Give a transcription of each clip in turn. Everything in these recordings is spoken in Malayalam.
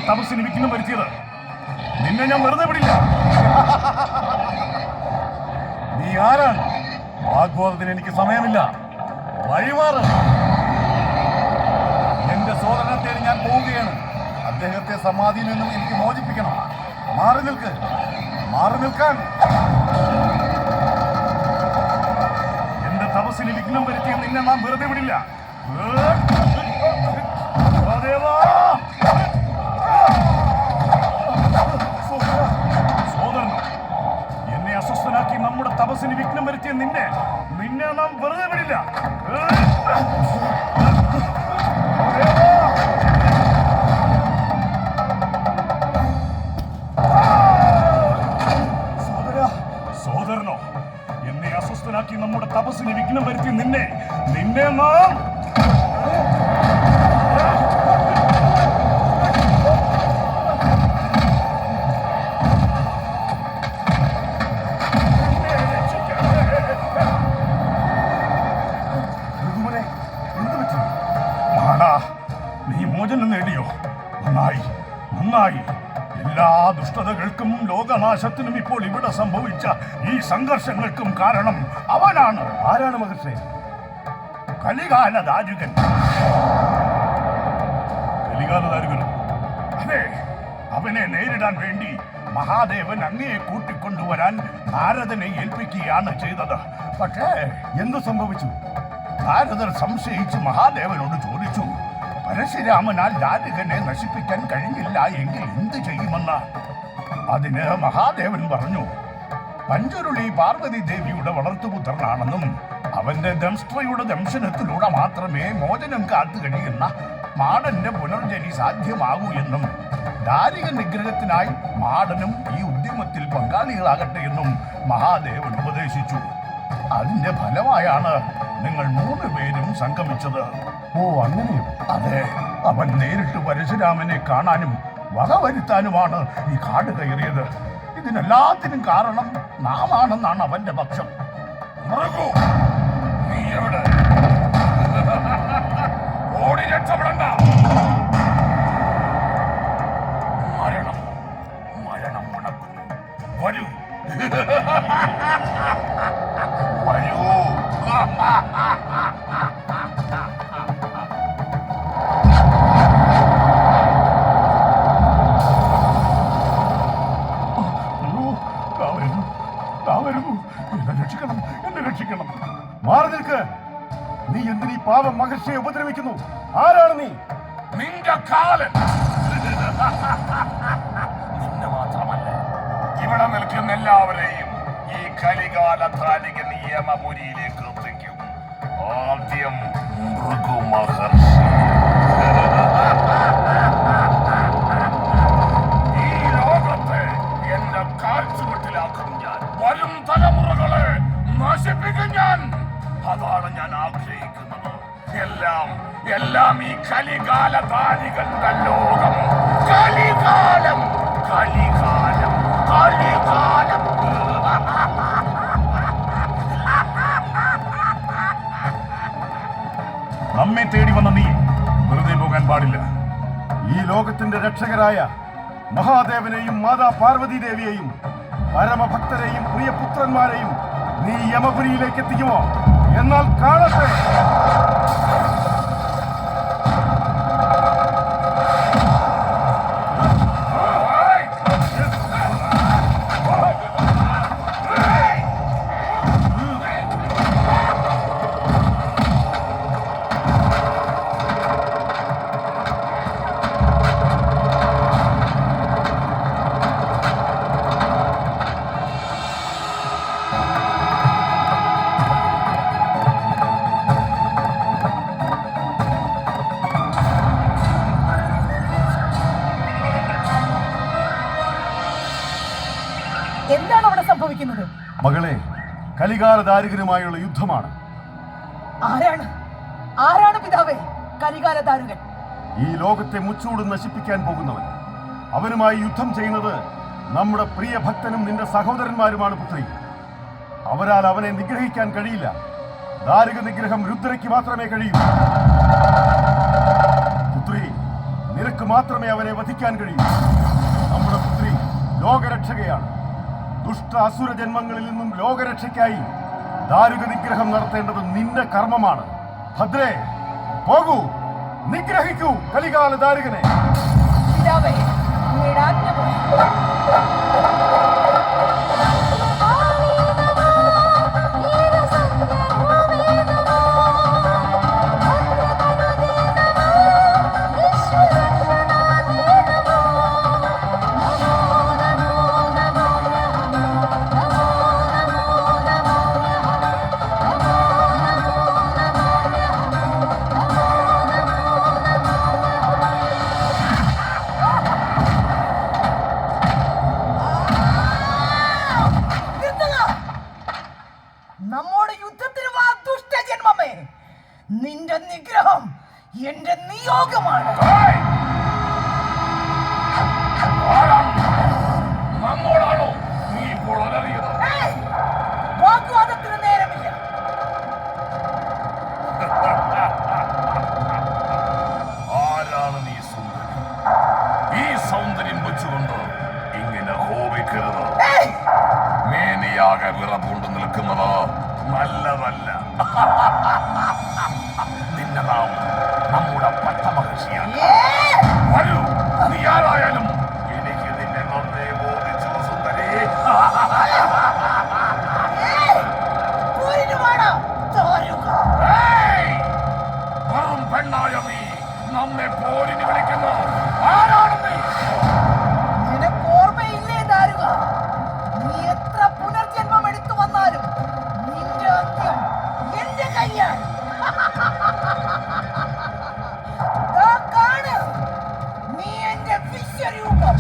തപസ്സിന് വിഘ്നം വരുത്തിയത്. നിന്നെ ഞാൻ വെറുതെ വിടില്ല. നീ ആരാണ്? വാഗ്വാദത്തിന് എനിക്ക് സമയമില്ല. വഴിമാറ്. എന്റെ സോദരനെ തേടി ഞാൻ പോവുകയാണ്. അദ്ദേഹത്തെ സമാധിയിൽ നിന്നും എനിക്ക് മോചിപ്പിക്കണം. മാറി നിൽക്ക്. മാറി നിൽക്കാൻ. എന്റെ തപസ്സിന് വിഘ്നം വരുത്തിയ നിന്നെ നാം വെറുതെ വിടില്ല. സോദരനോ, എന്നെ അസ്വസ്ഥനാക്കി നമ്മുടെ തപസ്സിന് വിഘ്നം വരുത്തിയ നിന്നെ നാം വെറുതെ വിടില്ല. സോദരനോ, എന്നെ അസ്വസ്ഥനാക്കി നമ്മുടെ തപസ്സിന് വിഘ്നം വരുത്തി നിന്നെ നാം നീ മോചനം നേടിയോ? നന്നായി നന്നായി. എല്ലാ ദുഷ്ടതകൾക്കും ലോകനാശത്തിനും ഇപ്പോൾ ഇവിടെ സംഭവിച്ച ഈ സംഘർഷങ്ങൾക്കും കാരണം അവനാണ്. ആരാണ് മഹർഷേ? കലികാല ദാരുകൻ. കലികാല ദാരുകനോ? അതെ, അവനെ നേരിടാൻ വേണ്ടി മഹാദേവൻ അങ്ങയെ കൂട്ടിക്കൊണ്ടുവരാൻ നാരദനെ ഏൽപ്പിക്കുകയാണ് ചെയ്തത്. പക്ഷേ എന്തു സംഭവിച്ചു? നാരദർ സംശയിച്ച് മഹാദേവനോട് ചോദിച്ചു, പരശുരാമനാൽ ദാരുകനെ നശിപ്പിക്കാൻ കഴിഞ്ഞില്ല എങ്കിൽ എന്ത് ചെയ്യുമെന്ന്. അതിന് മഹാദേവൻ പറഞ്ഞു, പഞ്ചുരുളി പാർവതി ദേവിയുടെ വളർത്തുപുത്രനാണെന്നും അവന്റെ ദംഷ്ട്രയുടെ ദംശനത്തിലൂടെ മാത്രമേ മോചനം കാത്തു കഴിയുന്ന മാടന്റെ പുനർജനി സാധ്യമാകൂ എന്നും ദാരിക നിഗ്രഹത്തിനായി മാടനും ഈ ഉദ്യമത്തിൽ പങ്കാളികളാകട്ടെ എന്നും മഹാദേവൻ ഉപദേശിച്ചു. അതിന്റെ ഫലമായാണ് നിങ്ങൾ 3 പേരും സംഗമിച്ചത്. ഓ, അങ്ങനെയോ? അതെ, അവൻ നേരിട്ട് പരശുരാമനെ കാണാനും വകവരുത്താനുമാണ് ഈ കാട് കയറിയത്. ഇതിനെല്ലാത്തിനും കാരണം നാം ആണെന്നാണ് അവന്റെ പക്ഷം. നീ എവിടെ? ഓടി രക്ഷപ്പെടണ്ട. മരണം മരണം മണക്കുന്നു. വരൂ വരൂ. രക്ഷിക്കണം. മാറി നിൽക്ക്. നീ എന്തിനീ പാവം മഹർഷിയെ ഉപദ്രവിക്കുന്നു? ആരാണ് നീ? നിന്റെ കാലൻ. നിന്നെ മാത്രമല്ല, ഇവിടെ നിൽക്കുന്ന എല്ലാവരെയും ഈ കലികാല ധാരിക നിയമപുരിയിലേക്ക് എത്തിക്കും. ആദ്യം ഭൃഗു മഹർഷി. ഈ ലോകത്തെ എന്റെ കാൽച്ചുവട്ടിലാക്കും ഞാൻ. വരും തലമുറകളെ നശിപ്പിക്കും ഞാൻ. അതാണ് ഞാൻ ആഗ്രഹിക്കുന്നത്. എല്ലാം ഈ കലികാല ധാരികളുടെ ലോകം. കലികാലം കലികാലം കലികാലം. നമ്മെ തേടി വന്ന നീ വെറുതെ പോകാൻ പാടില്ല. ഈ ലോകത്തിന്റെ രക്ഷകരായ മഹാദേവനെയും മാതാ പാർവതി ദേവിയെയും പരമഭക്തരെയും പ്രിയപുത്രന്മാരെയും നീ യമപുരിയിലേക്ക് എത്തിക്കുമോ? എന്നാൽ കാണട്ടെ. എന്താണ് അവിടെ സംഭവിക്കുന്നത്? മകളെ, കലികാല ദാരുകനുമായുള്ള യുദ്ധമാണ്. ആരാണ് പിതാവേ കലികാല ദാരുകൻ? ഈ ലോകത്തെ മുച്ചൂട് നശിപ്പിക്കാൻ പോകുന്നവൻ. അവനുമായി യുദ്ധം ചെയ്യുന്നത് നമ്മുടെ പ്രിയ ഭക്തനും നിന്റെ സഹോദരന്മാരുമാണ് പുത്രി. അവരാൽ അവനെ നിഗ്രഹിക്കാൻ കഴിയില്ല. ദാരുക നിഗ്രഹം രുദ്രയ്ക്ക് മാത്രമേ കഴിയൂ. പുത്രി, നിനക്ക് നിനക്ക് മാത്രമേ അവനെ വധിക്കാൻ കഴിയൂ. നമ്മുടെ പുത്രി ലോകരക്ഷകയാണ്. ദുഷ്ട അസുര ജന്മങ്ങളിൽ നിന്നും ലോകരക്ഷയ്ക്കായി ദാരുക നിഗ്രഹം നടത്തേണ്ടത് നിന്റെ കർമ്മമാണ്. ഭദ്രേ, പോകൂ, നിഗ്രഹിക്കൂ കലികാല ദാരുകനെ. പിതാവേ, അങ്ങയുടെ ആജ്ഞ പോലെ. നമ്മോട് യുദ്ധത്തിന് വാ ദുഷ്ടജന്മമേ. നിന്റെ നിഗ്രഹം എന്റെ നിയോഗമാണ്. നമ്മോടാണോ നീ ഇപ്പോൾ അലറിയത്? വാഗ്വാദത്തിന് നേരമില്ല. ആരാണ് നീ സുന്ദരി? ഈ സൗന്ദര്യം വെച്ചുകൊണ്ട് ഇങ്ങനെ കോപിക്കരുത്. മേനിയാകെ വിറപൂണ്ട് നിൽക്കുന്നത് നല്ലതല്ല. നിന്നെ നാം നമ്മുടെ പട്ടമഹർഷിയാണ്. വരൂ, നീ ആരായാലും എനിക്ക് നിന്നെ നന്നേ ബോധിച്ചു സുന്ദരി. വെറും പെണ്ണായ നീ നമ്മെ പോരിന് വിളിക്കുന്നു. ആരാണ് നീ? നിനക്ക് ഓർമ്മയില്ലേ ദാരുക? നീ എത്ര പുനർജന്മം എടുത്തു വന്നാലും നിന്റെ അന്ത്യം എന്റെ കയ്യാണ്. ദാ കാണ്, നീ എന്റെ വിശ്വരൂപം.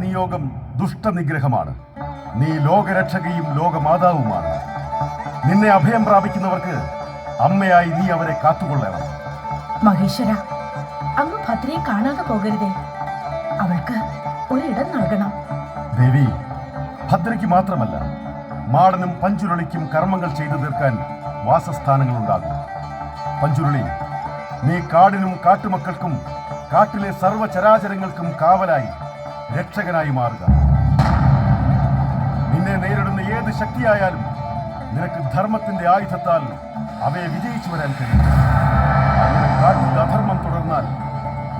നിയോഗം ദുഷ്ടനിഗ്രഹമാണ്. നീ ലോകരക്ഷകയും ലോകമാതാവുമാണ്. നിന്നെ അഭയം പ്രാപിക്കുന്നവർക്ക് അമ്മയായി നീ അവരെ കാത്തുകൊള്ളണം. മഹേശ്വര, അങ്ങ് ഭദ്രയെ കാണാതെ പോകരുതേ. അവൾക്ക് ഒരിടം നൽകണം. ദേവി, ഭദ്രയ്ക്ക് മാത്രമല്ല, മാടനും പഞ്ചുരുളിക്കും കർമ്മങ്ങൾ ചെയ്തു തീർക്കാൻ വാസസ്ഥാനങ്ങളുണ്ടാകും. പഞ്ചുരുളി, നീ കാടിനും കാട്ടുമക്കൾക്കും കാട്ടിലെ സർവ്വചരാചരങ്ങൾക്കും കാവലായി രക്ഷകനായി മാറുക. നിന്നെ നേരിടുന്ന ഏത് ശക്തിയായാലും നിനക്ക് ധർമ്മത്തിന്റെ ആയുധത്താൽ അവയെ വിജയിച്ചു വരാൻ കഴിയും. അങ്ങനെ കാട്ടിൽ അധർമ്മം തുടർന്നാൽ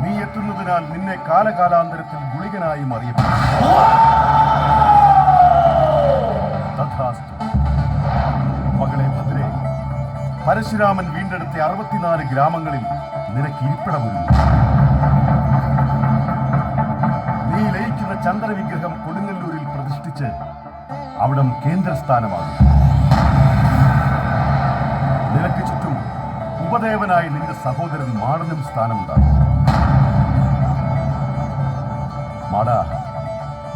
നീ എത്തുന്നതിനാൽ നിന്നെ കാലകാലാന്തരത്തിൽ ഗുളികനായും അറിയപ്പെടും. തഥാസ്തു. മകളെ ഭദ്രേ, പരശുരാമൻ വീണ്ടെടുത്ത 64 ഗ്രാമങ്ങളിൽ നിനക്ക് ഇരിപ്പിടമൊരുങ്ങി. നീ ലയിക്കുന്ന ചന്ദ്രവിഗ്രഹം കൊടുങ്ങല്ലൂരിൽ പ്രതിഷ്ഠിച്ച് അവിടം കേന്ദ്രസ്ഥാനമാകും. നിനക്ക് ചുറ്റും ഉപദേവനായി നിന്റെ സഹോദരൻ മാടനും സ്ഥാനമുണ്ടാകും. മാട,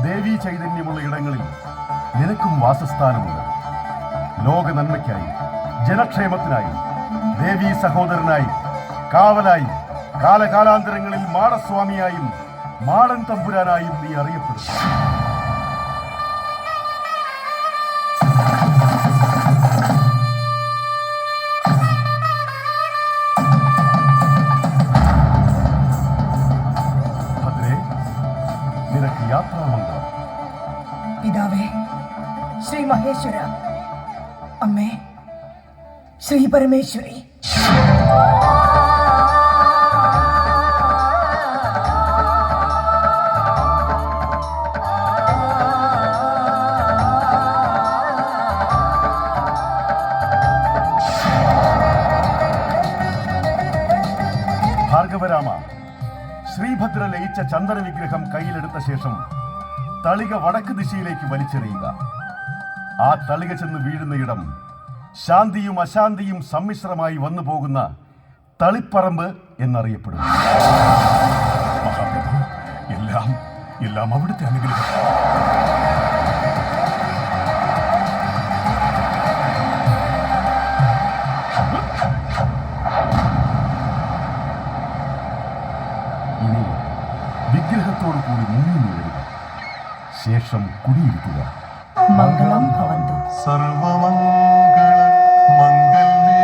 ദേവീ ചൈതന്യമുള്ള ഇടങ്ങളിൽ നിനക്കും വാസസ്ഥാനമുണ്ട്. ലോക നന്മയ്ക്കായി, ജനക്ഷേമത്തിനായി, ദേവീ സഹോദരനായി, കാവലായി, കാലകാലാന്തരങ്ങളിൽ മാടസ്വാമിയായും മാടൻ തമ്പുരാനായും നീ അറിയപ്പെടും. ഭദ്രേ, നിനക്ക് യാത്രാമംഗളം. പിതാവേ ശ്രീ മഹേശ്വര, അമ്മേ ശ്രീ പരമേശ്വരി. ഭാർഗവരാമ, ശ്രീഭദ്ര ലയിച്ച ചന്ദന വിഗ്രഹം കയ്യിലെടുത്ത ശേഷം തളിക വടക്ക് ദിശയിലേക്ക് വലിച്ചെറിയുക. ആ തളിക ചെന്ന് വീഴുന്ന ഇടം ശാന്തിയും അശാന്തിയും സമ്മിശ്രമായി വന്നു പോകുന്ന തളിപ്പറമ്പ് എന്നറിയപ്പെടുന്നു. മഹാപ്രഭു, എല്ലാം അവിടുത്തെ അനുഗ്രഹം. ഇനി വിഗ്രഹത്തോടു കൂടി മുങ്ങി വീഴുക, ശേഷം കുടിയിരിക്കുക. മംഗളം ഭവന്തു. സർവമംഗള മംഗല്യേ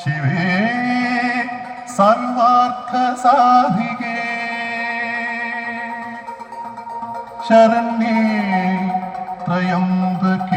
ശിവേ സർവാർത്ഥ സാധികേ ശരണ്യേ ത്രയംബകേ